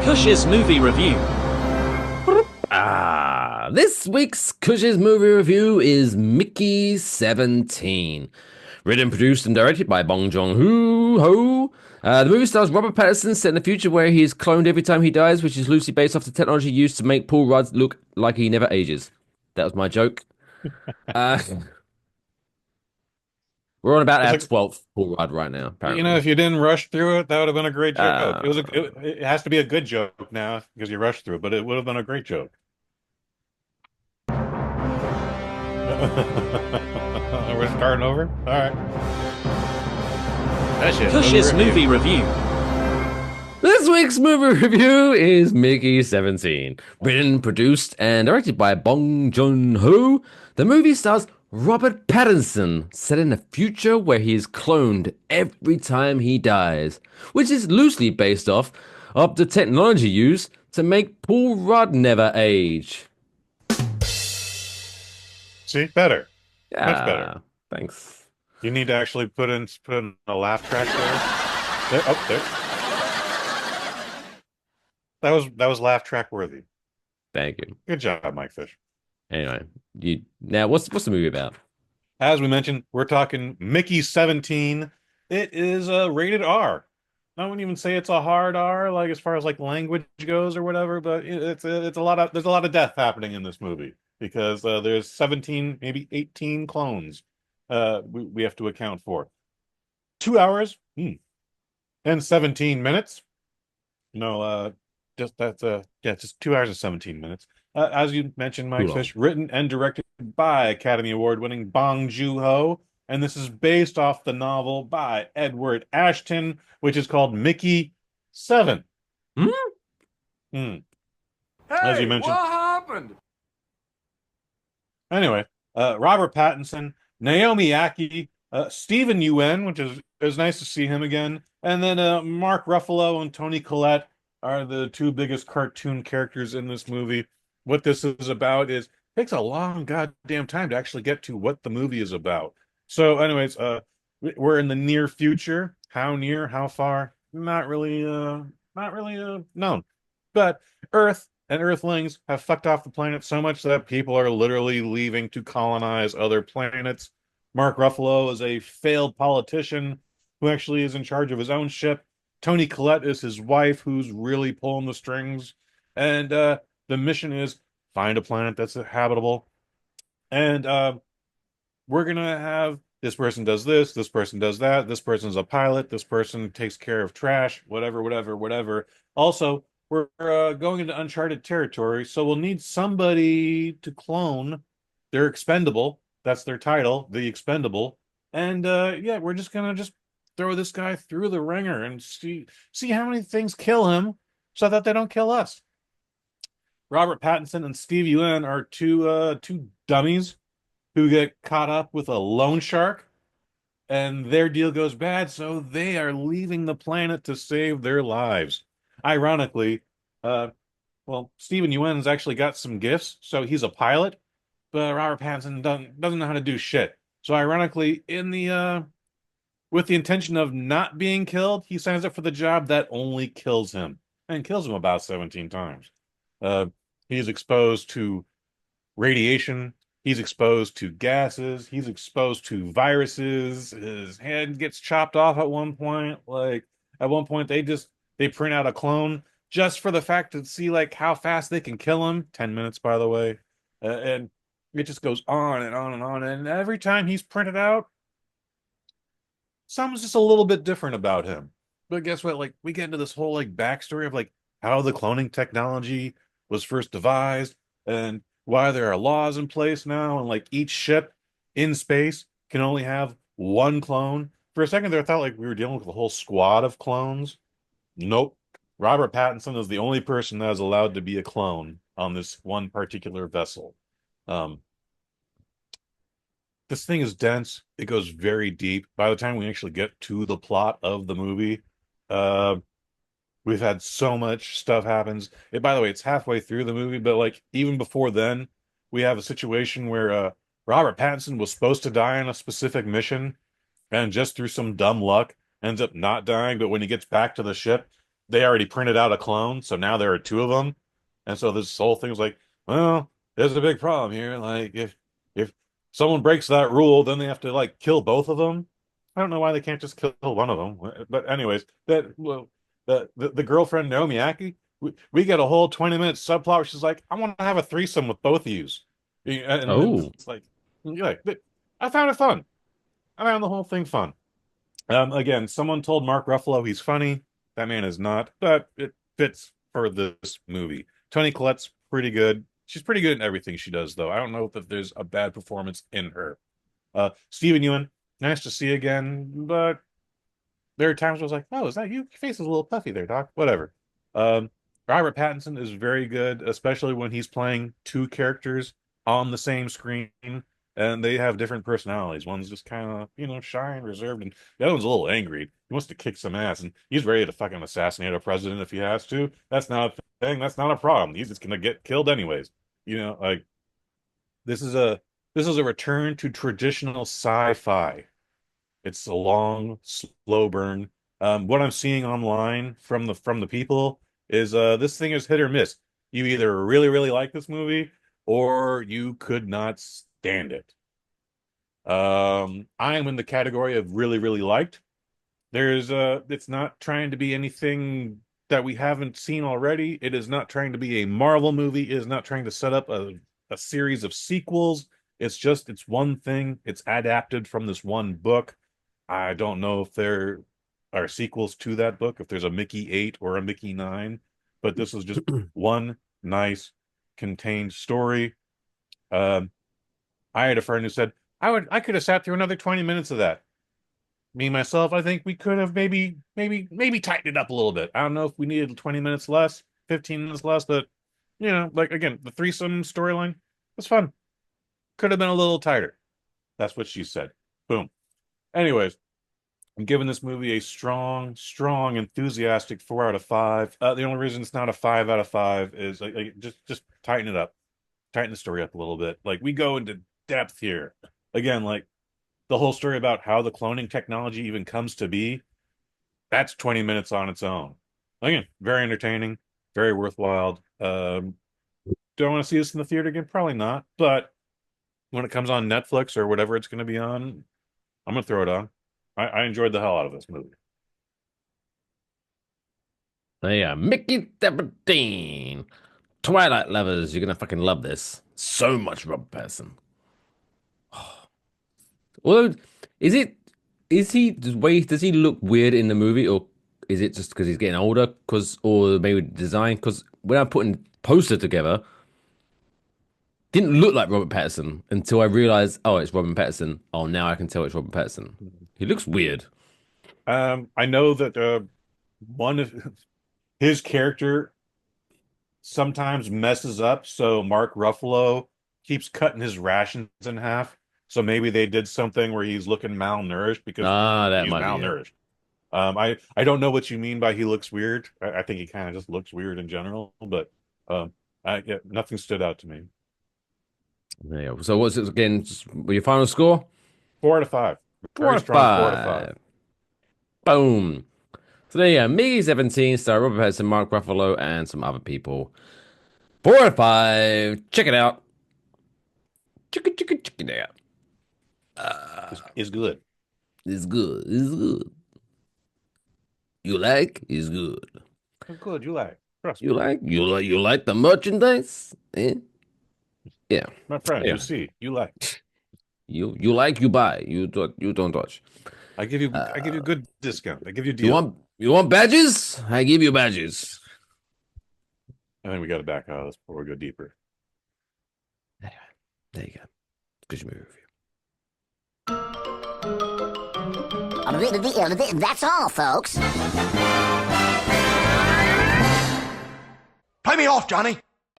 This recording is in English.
Kush's movie review. This week's Kush's movie review is Mickey 17. Written, produced, and directed by Bong Joon-ho. The movie stars Robert Pattinson set in the future where he is cloned every time he dies, which is loosely based off the technology used to make Paul Rudd look like he never ages. That was my joke. Uh, we're on about It's our like, 12th Paul Rudd right now, apparently. if you didn't rush through it, that would have been a great joke. Uh, It has to be a good joke now because you rushed through it, but it would have been a great joke. We're starting over? All right. That's it. Kush's movie review. This week's movie review is Mickey 17. Written, produced, and directed by Bong Joon-ho. The movie stars Robert Pattinson, set in a future where he is cloned every time he dies, which is loosely based off of the technology used to make Paul Rudd never age. See, better. Much better. Yeah, thanks. You need to actually put in a laugh track there. There. That was laugh track worthy. Thank you. Good job, Mike Fish. Anyway, now what's the movie about? As we mentioned, we're talking Mickey 17. It is rated R. I wouldn't even say it's a hard R, like as far as like language goes or whatever, but it's a lot of there's a lot of death happening in this movie because there's 17, maybe 18 clones we have to account for. 2 hours and 17 minutes. No, just 2 hours and 17 minutes. As you mentioned, Too Mike long. Fish, written and directed by Academy Award winning Bong Joon-ho, and this is based off the novel by Edward Ashton, which is called Mickey 7. Hmm? Hmm. As you mentioned. What happened? Anyway, Robert Pattinson, Naomi Ackie, Stephen Yeun, which is nice to see him again, and then Mark Ruffalo and Toni Collette are the two biggest cartoon characters in this movie. What this is about is it takes a long goddamn time to actually get to what the movie is about. So, anyways, we're in the near future. How near? How far? Not really known. But Earth and Earthlings have fucked off the planet so much that people are literally leaving to colonize other planets. Mark Ruffalo is a failed politician who actually is in charge of his own ship. Toni Collette is his wife, who's really pulling the strings. And the mission is find a planet that's habitable. And we're gonna have this person does this person does that, this person's a pilot, this person takes care of trash, whatever. Also, we're going into uncharted territory, so we'll need somebody to clone. They're expendable. That's their title, the expendable. And yeah, we're just gonna just throw this guy through the ringer and see how many things kill him so that they don't kill us. Robert Pattinson and Steve Yeun are two dummies who get caught up with a loan shark, and their deal goes bad, so they are leaving the planet to save their lives. Ironically, uh, well, Stephen Yeun's actually got some gifts, so he's a pilot, but Robert Pattinson doesn't know how to do shit. So ironically, in the with the intention of not being killed, he signs up for the job that only kills him and kills him about 17 times. Uh, he's exposed to radiation. He's exposed to gases. He's exposed to viruses. His head gets chopped off at one point. Like at one point, they print out a clone just for the fact to see like how fast they can kill him. 10 minutes, by the way, and it just goes on and on and on. And every time he's printed out, something's just a little bit different about him. But guess what? Like we get into this whole like backstory of like how the cloning technology was first devised and why there are laws in place now, and like each ship in space can only have one clone. For a second there, I thought like we were dealing with a whole squad of clones. Nope. Robert Pattinson is the only person that is allowed to be a clone on this one particular vessel. Um, this thing is dense. It goes very deep. By the time we actually get to the plot of the movie, uh, we've had so much stuff happens. By the way, it's halfway through the movie, but like even before then, we have a situation where Robert Pattinson was supposed to die on a specific mission, and just through some dumb luck, ends up not dying. But when he gets back to the ship, they already printed out a clone, so now there are two of them. And so this whole thing was like, well, there's a big problem here. Like if someone breaks that rule, then they have to like kill both of them. I don't know why they can't just kill one of them. But anyways, the girlfriend Naomi Ackie, we get a whole 20-minute subplot where she's like, I want to have a threesome with both of yous. And Oh, it's like, yeah, I found it fun. I found the whole thing fun. Again, someone told Mark Ruffalo he's funny. That man is not, but it fits for this movie. Toni Collette's pretty good. She's pretty good in everything she does, though. I don't know if there's a bad performance in her. Steven Yeun, nice to see again, but there are times where I was like, oh, is that you? Your face is a little puffy there, Doc. Whatever. Um, Robert Pattinson is very good, especially when he's playing two characters on the same screen, and they have different personalities. One's just kind of, shy and reserved, and the other one's a little angry. He wants to kick some ass, and he's ready to fucking assassinate a president if he has to. That's not a thing. That's not a problem. He's just gonna get killed anyways. Like this is a return to traditional sci-fi. It's a long, slow burn. What I'm seeing online from the people is this thing is hit or miss. You either really, really like this movie or you could not stand it. I am in the category of really, really liked. It's not trying to be anything that we haven't seen already. It is not trying to be a Marvel movie. It is not trying to set up a series of sequels. It's one thing. It's adapted from this one book. I don't know if there are sequels to that book, if there's a Mickey 8 or a Mickey 9, but this was just one nice contained story. I had a friend who said, I could have sat through another 20 minutes of that. Me, myself, I think we could have maybe tightened it up a little bit. I don't know if we needed 20 minutes less, 15 minutes less, but like again, the threesome storyline was fun. Could have been a little tighter. That's what she said. Boom. Anyways, I'm giving this movie a strong, enthusiastic 4 out of 5. The only reason it's not a 5 out of 5 is just tighten it up, tighten the story up a little bit. Like we go into depth here. Again, like the whole story about how the cloning technology even comes to be. That's 20 minutes on its own. Again, very entertaining, very worthwhile. Do I want to see this in the theater again? Probably not. But when it comes on Netflix or whatever it's going to be on, I'm gonna throw it on. I enjoyed the hell out of this movie. yeah, Mickey 17. Twilight lovers, you're gonna fucking love this. So much Robert Pattinson. Although, is it is he does he look weird in the movie, or is it just because he's getting older? Or maybe design? Because when I'm putting poster together, didn't look like Robert Pattinson until I realized, oh, it's Robert Pattinson. Oh, now I can tell it's Robert Pattinson. He looks weird. I know that one of his character sometimes messes up, so Mark Ruffalo keeps cutting his rations in half. So maybe they did something where he's looking malnourished because That he's might be it. malnourished. I don't know what you mean by he looks weird. I think he kind of just looks weird in general, but yeah, nothing stood out to me. There you go. So what's it again? Your final score? 4 out of 5. Four Very out of strong 4 out of 5. five. Boom. So there you go. Mickey 17, star Robert Pattinson, Mark Ruffalo, and some other people. 4 out of 5. Check it out. Check it out. Is good. It's good. It's good. You like? It's good. It's good. You like? Trust You me, like? You like the merchandise? Eh? Yeah. my friend. Yeah. You see, you like. You like, you buy. You don't touch. I give you a good discount. I give you a You deal. want badges? I give you badges. I think we got to back out of this before we go deeper. Anyway, there you go. Good movie review. That's all, folks. Pay me off, Johnny.